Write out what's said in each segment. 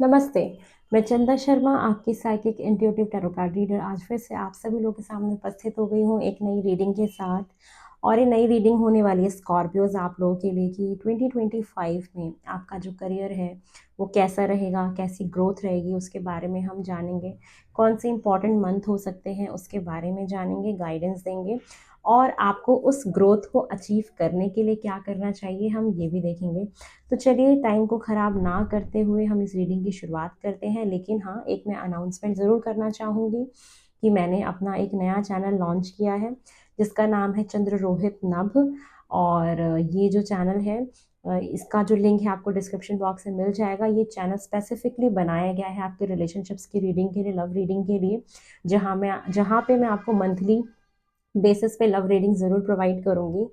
नमस्ते, मैं चंदा शर्मा आपकी psychic intuitive tarot card reader आज फिर से आप सभी लोगों के सामने उपस्थित हो गई हूँ एक नई रीडिंग के साथ। और ये नई रीडिंग होने वाली है स्कॉर्पियोज़ आप लोगों के लिए कि 2025 में आपका जो करियर है वो कैसा रहेगा, कैसी ग्रोथ रहेगी उसके बारे में हम जानेंगे। कौन से इंपॉर्टेंट मंथ हो सकते हैं उसके बारे में जानेंगे, गाइडेंस देंगे और आपको उस ग्रोथ को अचीव करने के लिए क्या करना चाहिए हम ये भी देखेंगे। तो चलिए टाइम को ख़राब ना करते हुए हम इस रीडिंग की शुरुआत करते हैं। लेकिन हाँ, एक मैं अनाउंसमेंट ज़रूर करना चाहूँगी कि मैंने अपना एक नया चैनल लॉन्च किया है जिसका नाम है चंद्र रोहित नभ। और ये जो चैनल है इसका जो लिंक है आपको डिस्क्रिप्शन बॉक्स में मिल जाएगा। ये चैनल स्पेसिफिकली बनाया गया है आपके रिलेशनशिप्स की रीडिंग के लिए, लव रीडिंग के लिए, जहाँ पे मैं आपको मंथली बेसिस पे लव रीडिंग ज़रूर प्रोवाइड करूँगी।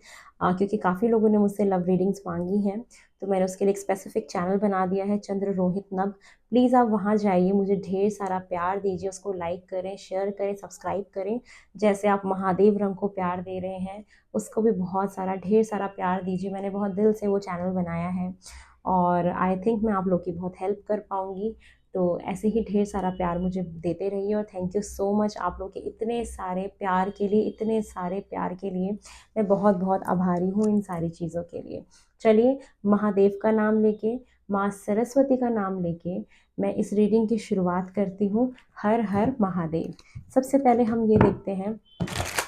क्योंकि काफ़ी लोगों ने मुझसे लव रीडिंग्स मांगी हैं, तो मैंने उसके लिए एक स्पेसिफिक चैनल बना दिया है चंद्र रोहित नभ। प्लीज़ आप वहाँ जाइए, मुझे ढेर सारा प्यार दीजिए, उसको लाइक करें, शेयर करें, सब्सक्राइब करें। जैसे आप महादेव रंग को प्यार दे रहे हैं, उसको भी बहुत सारा ढेर सारा प्यार दीजिए। मैंने बहुत दिल से वो चैनल बनाया है और आई थिंक मैं आप लोग की बहुत हेल्प कर पाऊँगी। तो ऐसे ही ढेर सारा प्यार मुझे देते रहिए और थैंक यू सो मच आप लोग के इतने सारे प्यार के लिए, इतने सारे प्यार के लिए मैं बहुत बहुत आभारी हूँ इन सारी चीज़ों के लिए। चलिए, महादेव का नाम लेके, माँ सरस्वती का नाम लेके मैं इस रीडिंग की शुरुआत करती हूँ। हर हर महादेव। सबसे पहले हम ये देखते हैं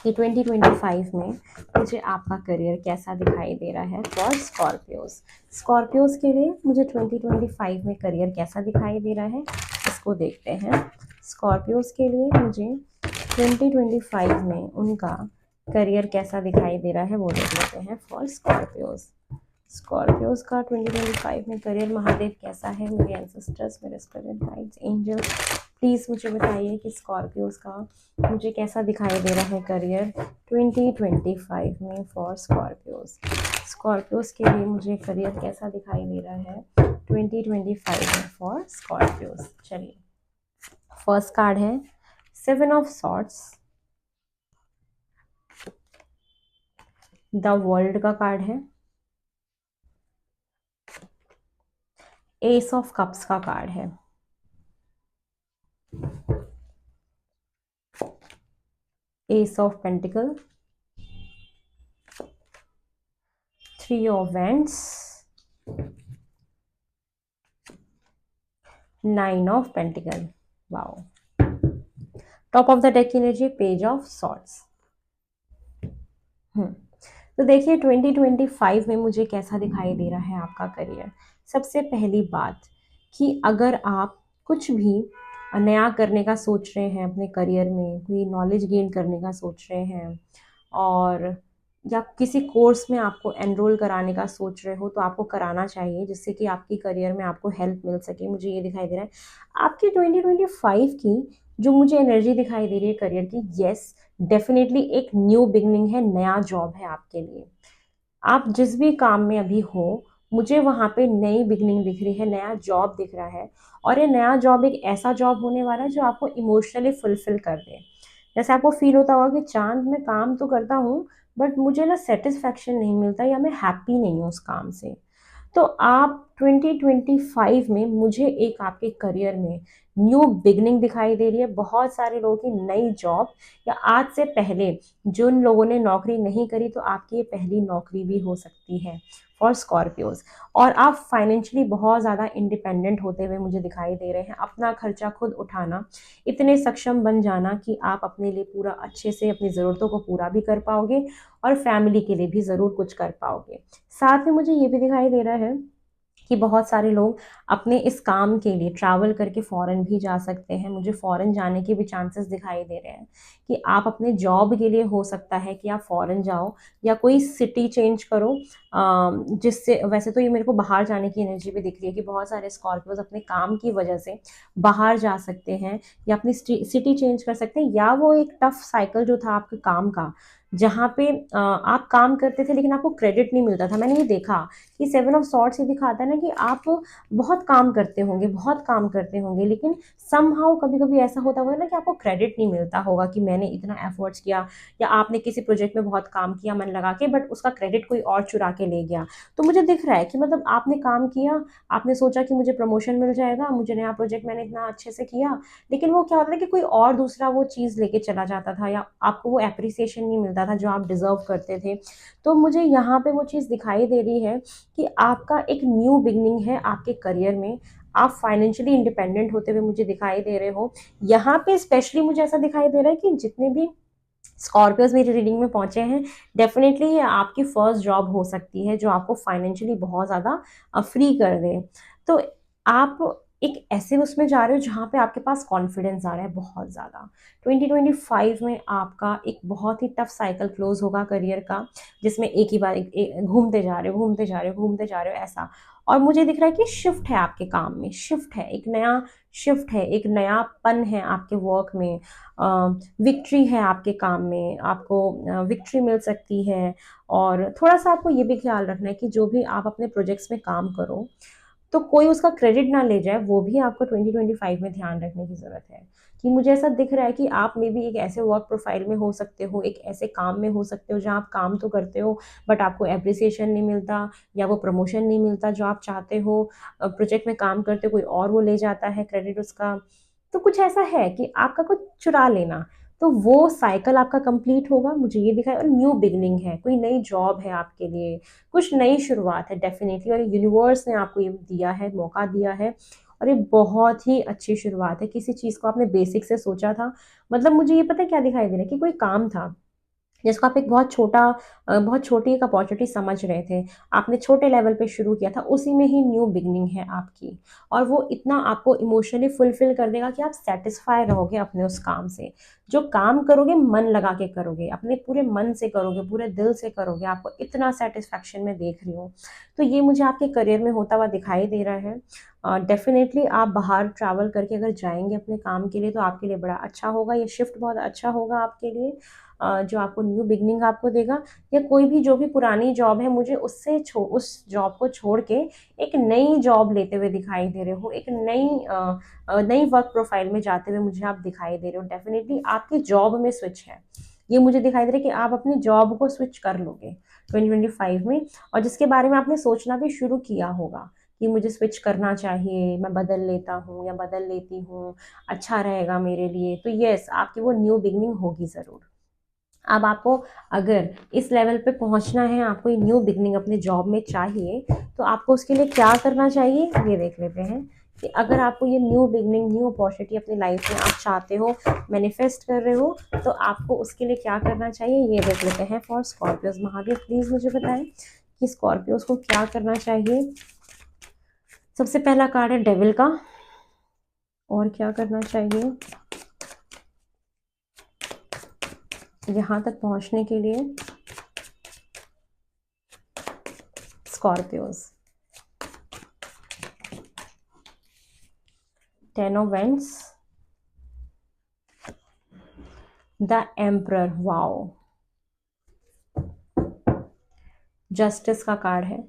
कि 2025 में मुझे आपका करियर कैसा दिखाई दे रहा है फॉर स्कॉर्पियोज। स्कॉर्पियोज के लिए मुझे 2025 में करियर कैसा दिखाई दे रहा है इसको देखते हैं। स्कॉर्पियोज के लिए मुझे 2025 में उनका करियर कैसा दिखाई दे रहा है वो देख लेते हैं फॉर स्कॉर्पियोज। स्कॉर्पियोज का 2025 में करियर महादेव कैसा है। मेरे एंसेस्टर्स, मेरे स्पिरिट गाइड्स, एंजल्स, प्लीज़ मुझे बताइए कि स्कॉर्पियोज का मुझे कैसा दिखाई दे रहा है करियर 2025 में फॉर स्कॉर्पियोज। स्कॉर्पियोज के लिए मुझे करियर कैसा दिखाई दे रहा है 2025 में फॉर स्कॉर्पियोज। चलिए, फर्स्ट कार्ड है 7 ऑफ सॉर्ड्स, द वर्ल्ड का कार्ड है, एस ऑफ कप्स का कार्ड है, S of pentacle, 3 of wands, 9 of pentacle. Wow. Top of the deck energy page of swords. तो देखिए 2025 में मुझे कैसा दिखाई दे रहा है आपका करियर। सबसे पहली बात कि अगर आप कुछ भी नया करने का सोच रहे हैं अपने करियर में, कोई नॉलेज गेन करने का सोच रहे हैं और या किसी कोर्स में आपको एनरोल कराने का सोच रहे हो तो आपको कराना चाहिए जिससे कि आपकी करियर में आपको हेल्प मिल सके। मुझे ये दिखाई दे रहा है आपकी 2025 की जो मुझे एनर्जी दिखाई दे रही है करियर की। यस, डेफिनेटली एक न्यू बिगनिंग है, नया जॉब है आपके लिए। आप जिस भी काम में अभी हो, मुझे वहाँ पे नई बिगनिंग दिख रही है, नया जॉब दिख रहा है। और ये नया जॉब एक ऐसा जॉब होने वाला है जो आपको इमोशनली फुलफिल कर दे। जैसे आपको फील होता होगा कि चांद मैं काम तो करता हूँ बट मुझे ना सेटिस्फैक्शन नहीं मिलता या मैं हैप्पी नहीं हूँ उस काम से। तो आप 2025 में मुझे एक आपके करियर में न्यू बिगनिंग दिखाई दे रही है। बहुत सारे लोगों की नई जॉब या आज से पहले जिन लोगों ने नौकरी नहीं करी तो आपकी ये पहली नौकरी भी हो सकती है फॉर स्कॉर्पियोज। और आप फाइनेंशियली बहुत ज़्यादा इंडिपेंडेंट होते हुए मुझे दिखाई दे रहे हैं। अपना खर्चा खुद उठाना, इतने सक्षम बन जाना कि आप अपने लिए पूरा अच्छे से अपनी ज़रूरतों को पूरा भी कर पाओगे और फैमिली के लिए भी ज़रूर कुछ कर पाओगे। साथ में मुझे ये भी दिखाई दे रहा है कि बहुत सारे लोग अपने इस काम के लिए ट्रैवल करके फ़ॉरेन भी जा सकते हैं। मुझे फ़ॉरेन जाने के भी चांसेस दिखाई दे रहे हैं कि आप अपने जॉब के लिए हो सकता है कि आप फ़ॉरेन जाओ या कोई सिटी चेंज करो। जिससे वैसे तो ये मेरे को बाहर जाने की एनर्जी भी दिख रही है कि बहुत सारे स्कॉर्पियोज अपने काम की वजह से बाहर जा सकते हैं या अपनी सिटी चेंज कर सकते हैं, या वो एक टफ साइकिल जो था आपके काम का जहाँ पे आप काम करते थे लेकिन आपको क्रेडिट नहीं मिलता था। मैंने ये देखा कि सेवन ऑफ सॉर्ड्स ये दिखाता है ना कि आप बहुत काम करते होंगे, बहुत काम करते होंगे, लेकिन समहाउ कभी-कभी ऐसा होता होगा ना कि आपको क्रेडिट नहीं मिलता होगा कि मैंने इतना एफर्ट्स किया, या आपने किसी प्रोजेक्ट में बहुत काम किया मन लगा के, बट उसका क्रेडिट कोई और चुरा के ले गया। तो मुझे दिख रहा है कि मतलब आपने काम किया, आपने सोचा कि मुझे प्रमोशन मिल जाएगा, मुझे नया प्रोजेक्ट मैंने इतना अच्छे से किया, लेकिन वो क्या होता था कि कोई और दूसरा वो चीज़ लेके चला जाता था, या आपको वो एप्रिसिएशन नहीं मिलता था जो आप डिज़र्व करते थे। तो मुझे यहाँ पे वो चीज़ दिखाई दे रही है कि आपका एक न्यू बिगनिंग है आपके करियर में। आप फाइनेंशियली इंडिपेंडेंट होते हुए मुझे दिखाई दे रहे हो। यहाँ पे स्पेशली मुझे ऐसा दिखाई दे रहा है कि जितने भी स्कॉर्पियोज मेरी रीडिंग में पहुंचे हैं, डेफिनेटली ये आपकी फर्स्ट जॉब हो सकती है जो आपको फाइनेंशियली बहुत ज़्यादा फ्री कर दे। तो आप एक ऐसे उसमें जा रहे हो जहाँ पे आपके पास कॉन्फिडेंस आ रहा है बहुत ज़्यादा। 2025 में आपका एक बहुत ही टफ साइकिल क्लोज होगा करियर का, जिसमें एक ही बार घूमते जा रहे हो, घूमते जा रहे हो, घूमते जा रहे हो, ऐसा। और मुझे दिख रहा है कि शिफ्ट है आपके काम में, शिफ्ट है, एक नया शिफ्ट है, एक नयापन है आपके वर्क में, विक्ट्री है आपके काम में, आपको विक्ट्री मिल सकती है। और थोड़ा-सा आपको ये भी ख़्याल रखना है कि जो भी आप अपने प्रोजेक्ट्स में काम करो, तो कोई उसका क्रेडिट ना ले जाए, वो भी आपको 2025 में ध्यान रखने की ज़रूरत है। कि मुझे ऐसा दिख रहा है कि आप मे बी एक ऐसे वर्क प्रोफ़ाइल में हो सकते हो, एक ऐसे काम में हो सकते हो जहाँ आप काम तो करते हो, बट आपको एप्रिसिएशन नहीं मिलता, या वो प्रमोशन नहीं मिलता जो आप चाहते हो। प्रोजेक्ट में काम करते हो, कोई और वो ले जाता है क्रेडिट उसका। तो कुछ ऐसा है कि आपका कुछ चुरा लेना, तो वो साइकिल आपका कंप्लीट होगा, मुझे ये दिखा है। और न्यू बिगिनिंग है, कोई नई जॉब है आपके लिए, कुछ नई शुरुआत है डेफ़िनेटली, और यूनिवर्स ने आपको ये दिया है, मौका दिया है, और ये बहुत ही अच्छी शुरुआत है। किसी चीज़ को आपने बेसिक से सोचा था, मतलब मुझे ये पता है क्या दिखाई दे रहा है कि कोई काम था जिसको आप एक बहुत छोटी एक अपॉर्चुनिटी समझ रहे थे। आपने छोटे लेवल पे शुरू किया था, उसी में ही न्यू बिगिनिंग है आपकी। और वो इतना आपको इमोशनली फुलफ़िल कर देगा कि आप सैटिस्फाई रहोगे अपने उस काम से। जो काम करोगे मन लगा के करोगे, अपने पूरे मन से करोगे, पूरे दिल से करोगे, आपको इतना सैटिस्फैक्शन मैं देख रही हूँ। तो ये मुझे आपके करियर में होता हुआ दिखाई दे रहा है। डेफ़िनेटली आप बाहर ट्रैवल करके अगर जाएँगे अपने काम के लिए, तो आपके लिए बड़ा अच्छा होगा, ये शिफ्ट बहुत अच्छा होगा आपके लिए। जो आपको न्यू बिगिनिंग आपको देगा, या कोई भी जो भी पुरानी जॉब है, मुझे उस जॉब को छोड़ के एक नई जॉब लेते हुए दिखाई दे रहे हो, एक नई वर्क प्रोफाइल में जाते हुए मुझे आप दिखाई दे रहे हो। डेफिनेटली आपकी जॉब में स्विच है, ये मुझे दिखाई दे रहा है कि आप अपनी जॉब को स्विच कर लोगे 2025 में, और जिसके बारे में आपने सोचना भी शुरू किया होगा कि मुझे स्विच करना चाहिए, मैं बदल लेता हूँ या बदल लेती हूँ, अच्छा रहेगा मेरे लिए। तो यस, आपकी वो न्यू बिगिनिंग होगी ज़रूर। अब आपको अगर इस लेवल पे पहुंचना है, आपको ये न्यू बिगनिंग अपने जॉब में चाहिए, तो आपको उसके लिए क्या करना चाहिए, ये देख लेते हैं। कि अगर आपको ये न्यू बिगनिंग, न्यू अपॉर्चुनिटी अपनी लाइफ में आप चाहते हो, मैनिफेस्ट कर रहे हो, तो आपको उसके लिए क्या करना चाहिए, ये देख लेते हैं। फॉर स्कॉर्पियोज, महादेव प्लीज़ मुझे बताएं कि स्कॉर्पियोज को क्या करना चाहिए। सबसे पहला कार्ड है डेविल का, और क्या करना चाहिए यहाँ तक पहुँचने के लिए Scorpios. 10 of Wands, the emperor, wow, justice का कार्ड है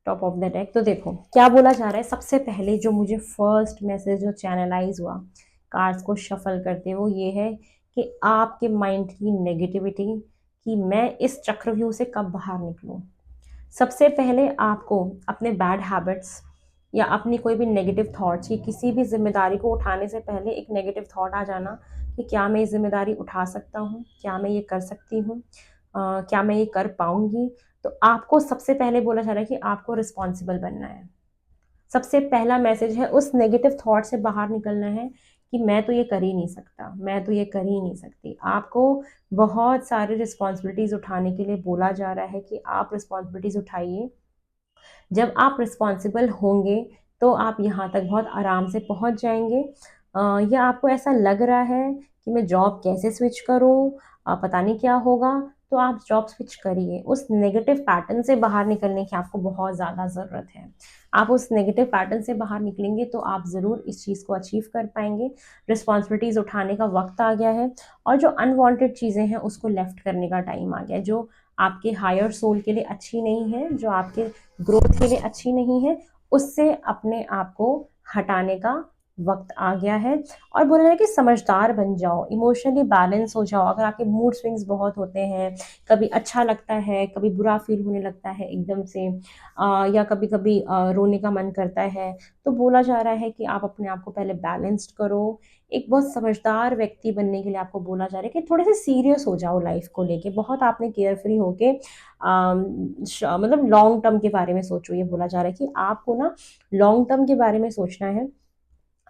टॉप ऑफ द डेक। तो देखो क्या बोला जा रहा है। सबसे पहले जो मुझे फर्स्ट मैसेज जो चैनलाइज हुआ कार्ड्स को शफल करते, वो ये है कि आपके माइंड की नेगेटिविटी, कि मैं इस चक्रव्यूह से कब बाहर निकलूं। सबसे पहले आपको अपने बैड हैबिट्स या अपनी कोई भी नेगेटिव थॉट्स की, किसी भी जिम्मेदारी को उठाने से पहले एक नेगेटिव थॉट आ जाना कि क्या मैं ये जिम्मेदारी उठा सकता हूँ, क्या मैं ये कर सकती हूँ, क्या मैं ये कर पाऊंगी। तो आपको सबसे पहले बोला जा रहा है कि आपको रिस्पॉन्सिबल बनना है। सबसे पहला मैसेज है उस नेगेटिव थॉट से बाहर निकलना है कि मैं तो ये कर ही नहीं सकता, मैं तो ये कर ही नहीं सकती। आपको बहुत सारी रिस्पॉन्सिबिलिटीज़ उठाने के लिए बोला जा रहा है कि आप रिस्पॉन्सिबिलिटीज़ उठाइए। जब आप रिस्पॉन्सिबल होंगे तो आप यहाँ तक बहुत आराम से पहुँच जाएंगे। या आपको ऐसा लग रहा है कि मैं जॉब कैसे स्विच करूँ, पता नहीं क्या होगा, तो आप जॉब स्विच करिए। उस नेगेटिव पैटर्न से बाहर निकलने की आपको बहुत ज़्यादा ज़रूरत है। आप उस नेगेटिव पैटर्न से बाहर निकलेंगे तो आप ज़रूर इस चीज़ को अचीव कर पाएंगे। रिस्पॉन्सिबिलिटीज़ उठाने का वक्त आ गया है, और जो अनवांटेड चीज़ें हैं उसको लेफ्ट करने का टाइम आ गया है, जो आपके हायर सोल के लिए अच्छी नहीं है, जो आपके ग्रोथ के लिए अच्छी नहीं है, उससे अपने आप को हटाने का वक्त आ गया है। और बोला जाए कि समझदार बन जाओ, इमोशनली बैलेंस हो जाओ। अगर आपके मूड स्विंग्स बहुत होते हैं, कभी अच्छा लगता है, कभी बुरा फील होने लगता है एकदम से, या कभी कभी रोने का मन करता है, तो बोला जा रहा है कि आप अपने आप को पहले बैलेंस्ड करो। एक बहुत समझदार व्यक्ति बनने के लिए आपको बोला जा रहा है कि थोड़े से सीरियस हो जाओ लाइफ को लेके। बहुत आपने केयरफ्री होके मतलब लॉन्ग टर्म के बारे में सोचो। ये बोला जा रहा है कि आपको ना लॉन्ग टर्म के बारे में सोचना है।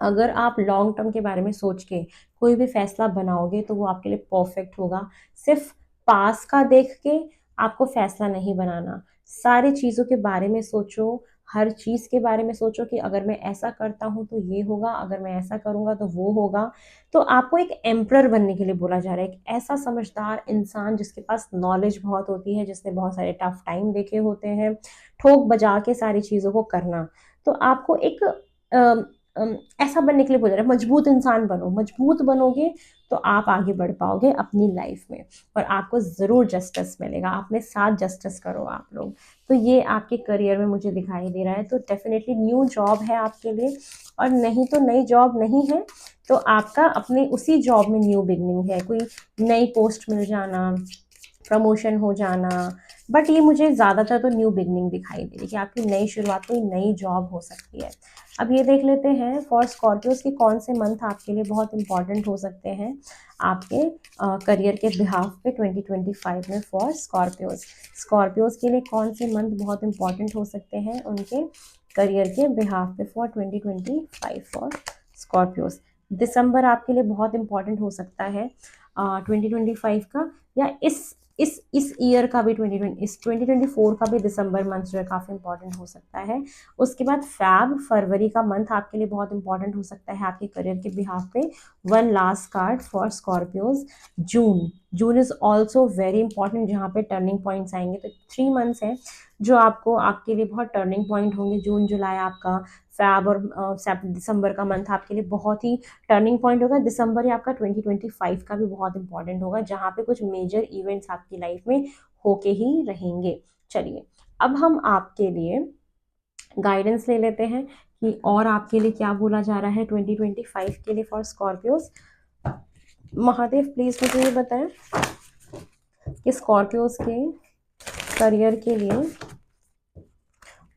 अगर आप लॉन्ग टर्म के बारे में सोच के कोई भी फैसला बनाओगे तो वो आपके लिए परफेक्ट होगा। सिर्फ पास का देख के आपको फैसला नहीं बनाना, सारी चीज़ों के बारे में सोचो। हर चीज़ के बारे में सोचो कि अगर मैं ऐसा करता हूँ तो ये होगा, अगर मैं ऐसा करूँगा तो वो होगा। तो आपको एक एम्परर बनने के लिए बोला जा रहा है, एक ऐसा समझदार इंसान जिसके पास नॉलेज बहुत होती है, जिसने बहुत सारे टफ टाइम देखे होते हैं, ठोक बजा के सारी चीज़ों को करना। तो आपको एक अम, ऐसा बनने के लिए बोल रहे हैं, मजबूत इंसान बनो। मजबूत बनोगे तो आप आगे बढ़ पाओगे अपनी लाइफ में, और आपको ज़रूर जस्टिस मिलेगा। अपने साथ जस्टिस करो आप लोग। तो ये आपके करियर में मुझे दिखाई दे रहा है। तो डेफिनेटली न्यू जॉब है आपके लिए, और नहीं तो नई जॉब नहीं है तो आपका अपने उसी जॉब में न्यू बिगनिंग है। कोई नई पोस्ट मिल जाना, प्रमोशन हो जाना, बट ये मुझे ज़्यादातर तो न्यू बिगनिंग दिखाई दे रही है कि आपकी नई शुरुआत, कोई नई जॉब हो सकती है। अब ये देख लेते हैं फॉर स्कॉर्पियोज की कौन से मंथ आपके लिए बहुत इंपॉर्टेंट हो सकते हैं आपके करियर के बिहाफ पे 2025 में फॉर स्कॉर्पियोज। स्कॉर्पियोज के लिए कौन से मंथ बहुत इंपॉर्टेंट हो सकते हैं उनके करियर के बिहाफ पे फॉर 2025 फॉर स्कॉर्पियोज। दिसंबर आपके लिए बहुत इंपॉर्टेंट हो सकता है 2025 का, या इस ईयर का भी 2024 का भी दिसंबर मंथ जो है काफ़ी इंपॉर्टेंट हो सकता है। उसके बाद फरवरी का मंथ आपके लिए बहुत इंपॉर्टेंट हो सकता है आपके करियर के बिहाफ पे। One last card for Scorpios. June is also very important, जहाँ पे टर्निंग पॉइंट्स आएंगे। तो 3 मंथ्स हैं जो आपको आपके लिए बहुत टर्निंग पॉइंट होंगे। जून जुलाई आपका, फैब और दिसंबर का मंथ आपके लिए बहुत ही टर्निंग पॉइंट होगा। दिसंबर ही आपका 2025 का भी बहुत इंपॉर्टेंट होगा, जहाँ पे कुछ मेजर इवेंट्स आपकी लाइफ में होके ही रहेंगे। चलिए, अब हम आपके लिए गाइडेंस ले लेते हैं कि और आपके लिए क्या बोला जा रहा है 2025 के लिए फॉर स्कॉर्पियोज। महादेव प्लीज मुझे ये बताएं कि स्कॉर्पियोज के करियर के लिए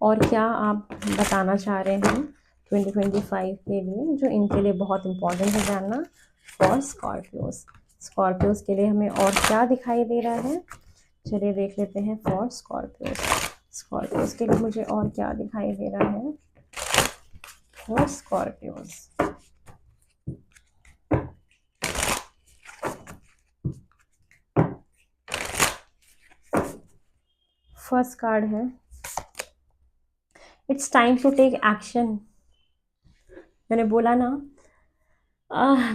और क्या आप बताना चाह रहे हैं 2025 के लिए, जो इनके लिए बहुत इंपॉर्टेंट है जानना फॉर स्कॉर्पियोज। स्कॉर्पियोज के लिए हमें और क्या दिखाई दे रहा है, चलिए देख लेते हैं फॉर स्कॉर्पियोज। स्कॉर्पियोज के लिए मुझे और क्या दिखाई दे रहा है फॉर स्कॉर्पियोज। फर्स्ट कार्ड है it's time to take action. मैंने बोला ना,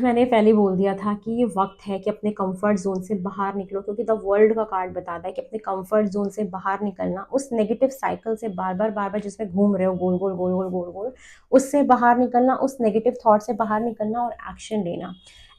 मैंने पहले बोल दिया था कि ये वक्त है कि अपने कंफर्ट जोन से बाहर निकलो, क्योंकि द वर्ल्ड का कार्ड बताता है कि अपने कंफर्ट जोन से बाहर निकलना, उस नेगेटिव साइकिल से बार बार जिसमें घूम रहे हो गोल गोल गोल गोल गोल गोल, उससे बाहर निकलना, उस नेगेटिव थॉट से बाहर निकलना और एक्शन लेना।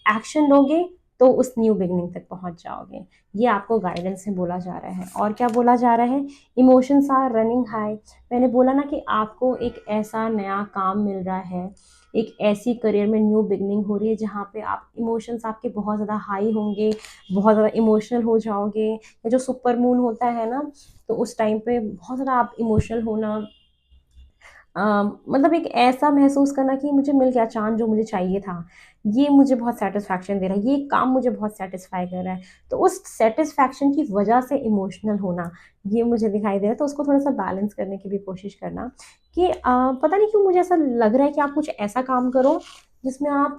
एक्शन लोगे तो उस न्यू बिगनिंग तक पहुंच जाओगे। ये आपको गाइडेंस में बोला जा रहा है। और क्या बोला जा रहा है, इमोशंस आर रनिंग हाई। मैंने बोला ना कि आपको एक ऐसा नया काम मिल रहा है, एक ऐसी करियर में न्यू बिगनिंग हो रही है जहाँ पे आप इमोशंस आपके बहुत ज़्यादा हाई होंगे, बहुत ज़्यादा इमोशनल हो जाओगे। या जो सुपर मून होता है ना, तो उस टाइम पे बहुत ज़्यादा आप इमोशनल होना, मतलब एक ऐसा महसूस करना कि मुझे मिल गया चांद जो मुझे चाहिए था, ये मुझे बहुत सेटिस्फैक्शन दे रहा है, ये काम मुझे बहुत सेटिस्फाई कर रहा है। तो उस सेटिस्फैक्शन की वजह से इमोशनल होना, ये मुझे दिखाई दे रहा है। तो उसको थोड़ा सा बैलेंस करने की भी कोशिश करना कि पता नहीं क्यों मुझे ऐसा लग रहा है कि आप कुछ ऐसा काम करो जिसमें आप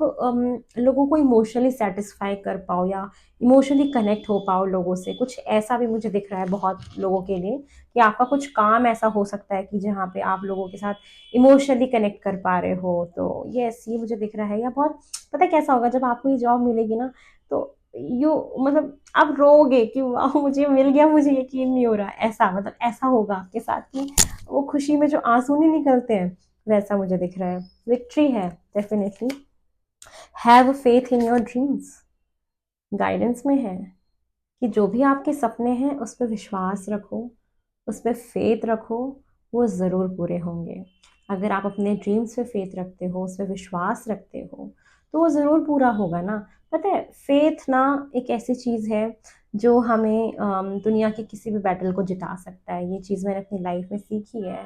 लोगों को इमोशनली सेटिस्फाई कर पाओ, या इमोशनली कनेक्ट हो पाओ लोगों से। कुछ ऐसा भी मुझे दिख रहा है बहुत लोगों के लिए कि आपका कुछ काम ऐसा हो सकता है कि जहाँ पे आप लोगों के साथ इमोशनली कनेक्ट कर पा रहे हो। तो ये मुझे दिख रहा है। या बहुत पता है कैसा होगा, जब आपको ये जॉब मिलेगी ना, तो यू मतलब आप रोओगे कि वाह मुझे मिल गया, मुझे यकीन नहीं हो रहा, ऐसा मतलब ऐसा होगा आपके साथ कि वो खुशी में जो आंसू नहीं निकलते हैं, वैसा मुझे दिख रहा है। विक्ट्री है definitely. Have faith in your dreams, guidance में है कि जो भी आपके सपने हैं उस पर विश्वास रखो, उस पर फेथ रखो, वो ज़रूर पूरे होंगे। अगर आप अपने ड्रीम्स पे फेथ रखते हो, उस पर विश्वास रखते हो, तो वो ज़रूर पूरा होगा ना। पता है फेथ ना एक ऐसी चीज़ है जो हमें दुनिया के किसी भी बैटल को जिता सकता है। ये चीज़ मैंने अपनी लाइफ में सीखी है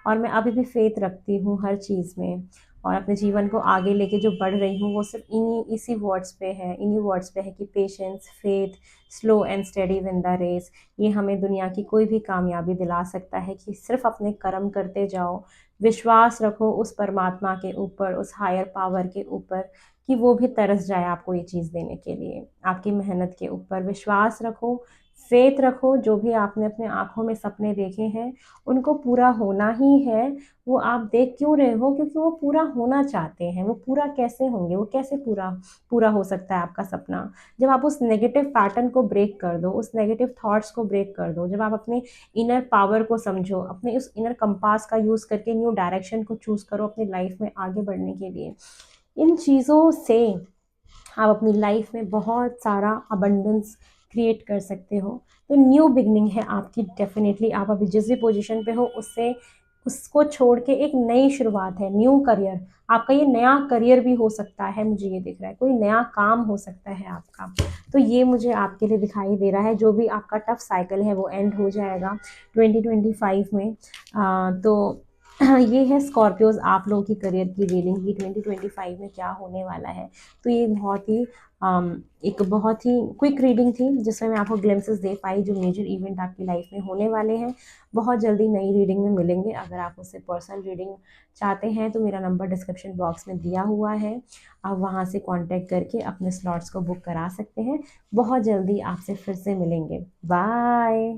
और मैं अभी भी फेथ रखती हूँ हर चीज़ में, और अपने जीवन को आगे लेके जो बढ़ रही हूँ वो सिर्फ इसी वर्ड्स पे है, इन्हीं वर्ड्स पे है कि patience, faith, slow and steady win the race. ये हमें दुनिया की कोई भी कामयाबी दिला सकता है कि सिर्फ अपने कर्म करते जाओ, विश्वास रखो उस परमात्मा के ऊपर, उस हायर पावर के ऊपर, कि वो भी तरस जाए आपको ये चीज़ देने के लिए। आपकी मेहनत के ऊपर विश्वास रखो, फेथ रखो, जो भी आपने अपने आँखों में सपने देखे हैं, उनको पूरा होना ही है। वो आप देख क्यों रहे हो? क्योंकि वो पूरा होना चाहते हैं। वो पूरा कैसे होंगे? वो कैसे पूरा पूरा हो सकता है आपका सपना? जब आप उस नेगेटिव पैटर्न को ब्रेक कर दो, उस नेगेटिव थॉट्स को ब्रेक कर दो, जब आप अपने इनर पावर को समझो, अपने उस इनर कंपास का यूज़ करके न्यू डायरेक्शन को चूज़ करो अपनी लाइफ में आगे बढ़ने के लिए। इन चीज़ों से आप अपनी लाइफ में बहुत सारा अबंडेंस क्रिएट कर सकते हो। तो न्यू बिगनिंग है आपकी डेफिनेटली। आप अभी जिस भी पोजीशन पे हो उससे उसको छोड़ के एक नई शुरुआत है, न्यू करियर। आपका ये नया करियर भी हो सकता है, मुझे ये दिख रहा है, कोई नया काम हो सकता है आपका। तो ये मुझे आपके लिए दिखाई दे रहा है। जो भी आपका टफ साइकिल है वो एंड हो जाएगा 2025 में। तो ये है स्कॉर्पियोज आप लोगों की करियर की रीडिंग की 2025 में क्या होने वाला है। तो ये एक बहुत ही क्विक रीडिंग थी जिसमें मैं आपको ग्लिम्सेस दे पाई जो मेजर इवेंट आपकी लाइफ में होने वाले हैं। बहुत जल्दी नई रीडिंग में मिलेंगे। अगर आप मुझसे पर्सनल रीडिंग चाहते हैं तो मेरा नंबर डिस्क्रिप्शन बॉक्स में दिया हुआ है, आप वहाँ से कांटेक्ट करके अपने स्लॉट्स को बुक करा सकते हैं। बहुत जल्दी आपसे फिर से मिलेंगे। बाय।